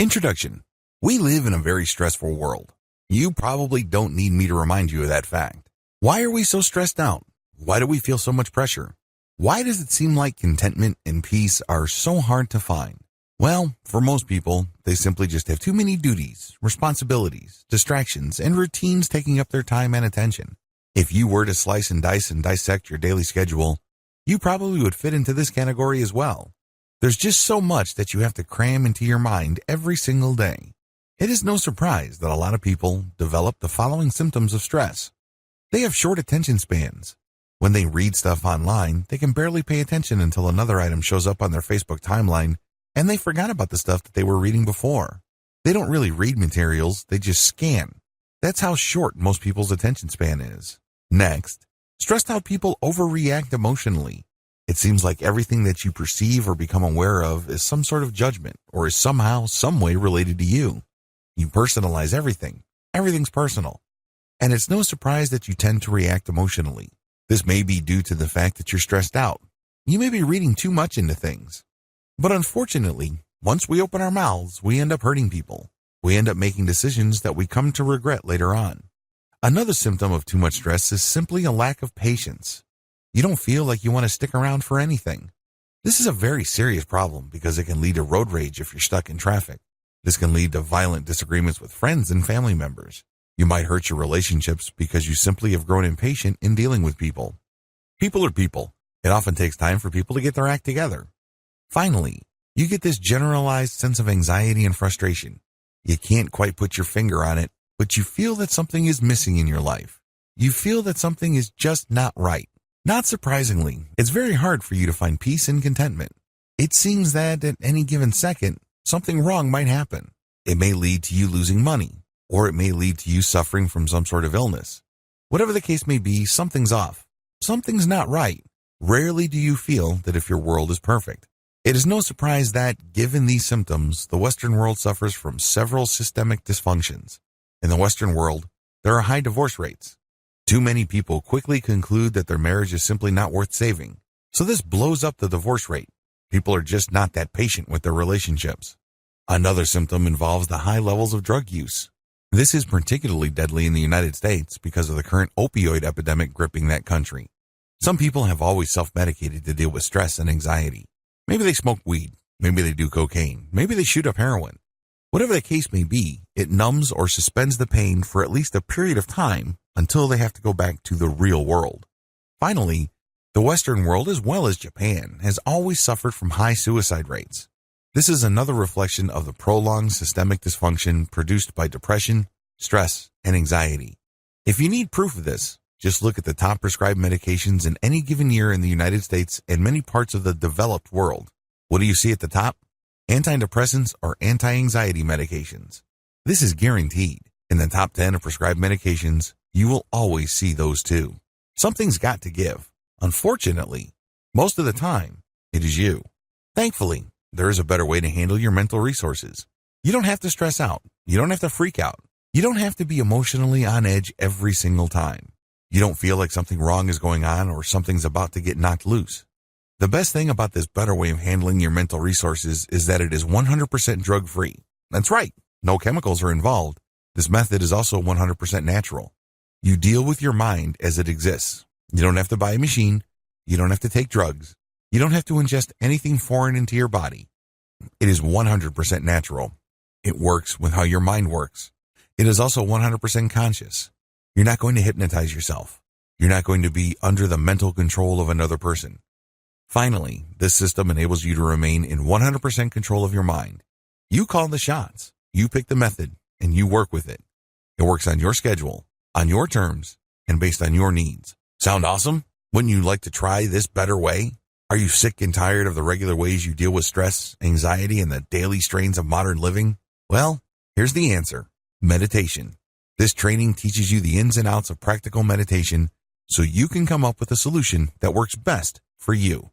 Introduction. We live in a very stressful world. You probably don't need me to remind you of that fact. Why are we so stressed out? Why do we feel so much pressure? Why does it seem like contentment and peace are so hard to find? Well, for most people, they simply just have too many duties, responsibilities, distractions, and routines taking up their time and attention. If you were to slice and dice and dissect your daily schedule, you probably would fit into this category as well. There's just so much that you have to cram into your mind every single day. It is no surprise that a lot of people develop the following symptoms of stress. They have short attention spans. When they read stuff online, they can barely pay attention until another item shows up on their Facebook timeline, and they forgot about the stuff that they were reading before. They don't really read materials, they just scan. That's how short most people's attention span is. Next, stressed out people overreact emotionally. It seems like everything that you perceive or become aware of is some sort of judgment or is somehow, some way related to you. You personalize everything. Everything's personal. And it's no surprise that you tend to react emotionally. This may be due to the fact that you're stressed out. You may be reading too much into things. But unfortunately, once we open our mouths, we end up hurting people. We end up making decisions that we come to regret later on. Another symptom of too much stress is simply a lack of patience. You don't feel like you want to stick around for anything. This is a very serious problem because it can lead to road rage if you're stuck in traffic. This can lead to violent disagreements with friends and family members. You might hurt your relationships because you simply have grown impatient in dealing with people. People are people. It often takes time for people to get their act together. Finally, you get this generalized sense of anxiety and frustration. You can't quite put your finger on it, but you feel that something is missing in your life. You feel that something is just not right. Not surprisingly, it's very hard for you to find peace and contentment. It seems that at any given second, something wrong might happen. It may lead to you losing money, or it may lead to you suffering from some sort of illness. Whatever the case may be, something's off. Something's not right. Rarely do you feel that if your world is perfect. It is no surprise that, given these symptoms, the Western world suffers from several systemic dysfunctions. In the Western world, there are high divorce rates. Too many people quickly conclude that their marriage is simply not worth saving. So this blows up the divorce rate. People are just not that patient with their relationships. Another symptom involves the high levels of drug use. This is particularly deadly in the United States because of the current opioid epidemic gripping that country. Some people have always self-medicated to deal with stress and anxiety. Maybe they smoke weed. Maybe they do cocaine. Maybe they shoot up heroin. Whatever the case may be, it numbs or suspends the pain for at least a period of time until they have to go back to the real world. Finally, the Western world, as well as Japan, has always suffered from high suicide rates. This is another reflection of the prolonged systemic dysfunction produced by depression, stress, and anxiety. If you need proof of this, just look at the top prescribed medications in any given year in the United States and many parts of the developed world. What do you see at the top? Antidepressants or anti-anxiety medications. This is guaranteed. In the top 10 of prescribed medications, you will always see those too. Something's got to give. Unfortunately, most of the time, it is you. Thankfully, there is a better way to handle your mental resources. You don't have to stress out. You don't have to freak out. You don't have to be emotionally on edge every single time. You don't feel like something wrong is going on or something's about to get knocked loose. The best thing about this better way of handling your mental resources is that it is 100% drug-free. That's right, no chemicals are involved. This method is also 100% natural. You deal with your mind as it exists. You don't have to buy a machine. You don't have to take drugs. You don't have to ingest anything foreign into your body. It is 100% natural. It works with how your mind works. It is also 100% conscious. You're not going to hypnotize yourself. You're not going to be under the mental control of another person. Finally, this system enables you to remain in 100% control of your mind. You call the shots. You pick the method, and you work with it. It works on your schedule, on your terms, and based on your needs. Sound awesome? Wouldn't you like to try this better way? Are you sick and tired of the regular ways you deal with stress, anxiety, and the daily strains of modern living? Well, here's the answer. Meditation. This training teaches you the ins and outs of practical meditation so you can come up with a solution that works best for you.